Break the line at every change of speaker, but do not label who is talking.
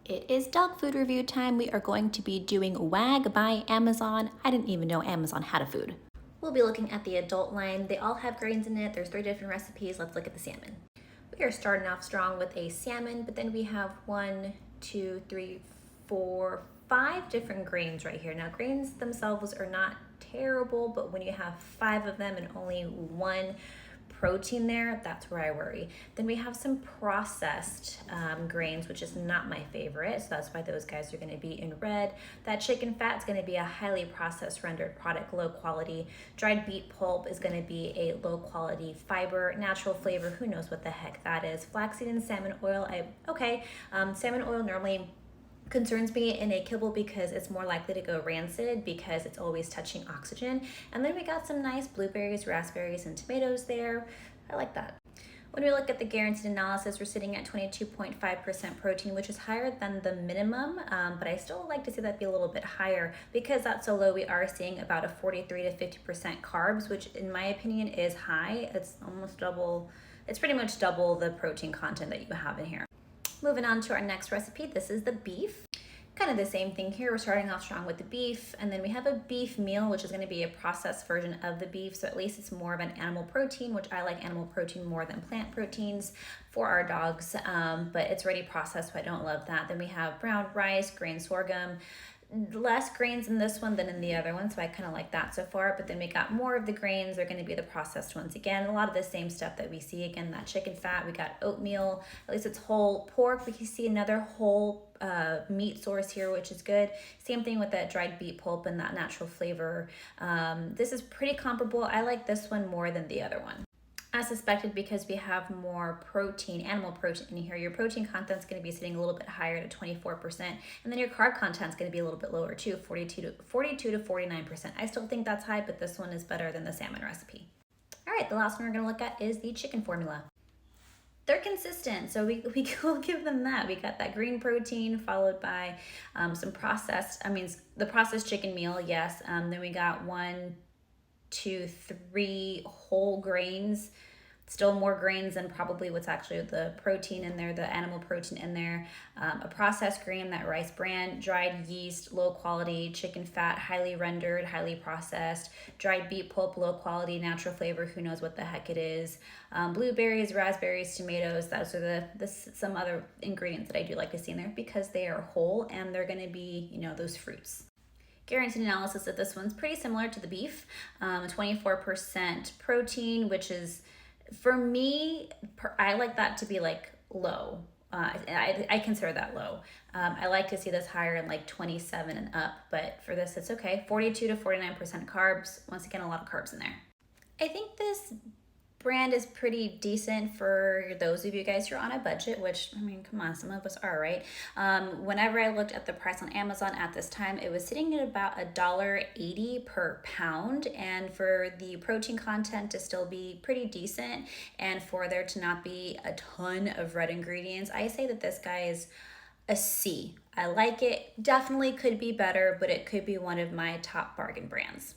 It is dog food review time. We are going to be doing Wag by Amazon. I didn't even know Amazon had a food. We'll be looking at the adult line. They all have grains in it. There's 3 different recipes. Let's look at the salmon. We are starting off strong with a salmon, but then we have 1, 2, 3, 4, 5 different grains right here. Now, grains themselves are not terrible, but when you have 5 of them and only 1 protein there, that's where I worry. Then we have some processed grains, which is not my favorite, so that's why those guys are going to be in red. That chicken fat is going to be a highly processed rendered product, low quality. Dried beet pulp is going to be a low quality fiber. Natural flavor, who knows what the heck that is. Flaxseed and salmon oil, salmon oil normally concerns me in a kibble because it's more likely to go rancid because it's always touching oxygen. And then we got some nice blueberries, raspberries, and tomatoes there. I like that. When we look at the guaranteed analysis, we're sitting at 22.5% protein, which is higher than the minimum, but I still like to see that be a little bit higher. Because that's so low, we are seeing about a 43 to 50% carbs, which in my opinion is high. It's almost double, it's pretty much double the protein content that you have in here. Moving on to our next recipe, this is the beef. Kind of the same thing here. We're starting off strong with the beef, and then we have a beef meal, which is going to be a processed version of the beef, so at least it's more of an animal protein, which I like animal protein more than plant proteins for our dogs, but it's already processed, so I don't love that. Then we have brown rice, grain sorghum, less grains in this one than in the other one, so I kind of like that so far. But then we got more of the grains. They're going to be the processed ones again. A lot of the same stuff that we see. Again, that chicken fat. We got oatmeal. At least it's whole pork. We can see another whole meat source here, which is good. Same thing with that dried beet pulp and that natural flavor. This is pretty comparable. I like this one more than the other one. As suspected, because we have more protein, animal protein in here, your protein content is going to be sitting a little bit higher to 24%, and then your carb content is going to be a little bit lower too, 42 to 49%. I still think that's high, but this one is better than the salmon recipe. All right, the last one we're going to look at is the chicken formula. They're consistent, so we will give them that. We got that green protein followed by some processed, the processed chicken meal, yes. Then we got 1, 2, 3 whole grains, still more grains than probably what's actually the protein in there, the animal protein in there. A processed grain, that rice bran, dried yeast, low quality, chicken fat, highly rendered, highly processed, dried beet pulp, low quality, natural flavor, who knows what the heck it is. Blueberries, raspberries, tomatoes, those are some other ingredients that I do like to see in there because they are whole and they're gonna be, those fruits. Guaranteed analysis of this one's pretty similar to the beef, 24% protein, which is, for me, I like that to be like low. I consider that low. I like to see this higher in like 27 and up, but for this it's okay. 42 to 49% carbs. Once again, a lot of carbs in there. I think this brand is pretty decent for those of you guys who are on a budget, which, come on, some of us are, right? Whenever I looked at the price on Amazon at this time, it was sitting at about $1.80 per pound, and for the protein content to still be pretty decent, and for there to not be a ton of red ingredients, I say that this guy is a C. I like it. Definitely could be better, but it could be one of my top bargain brands.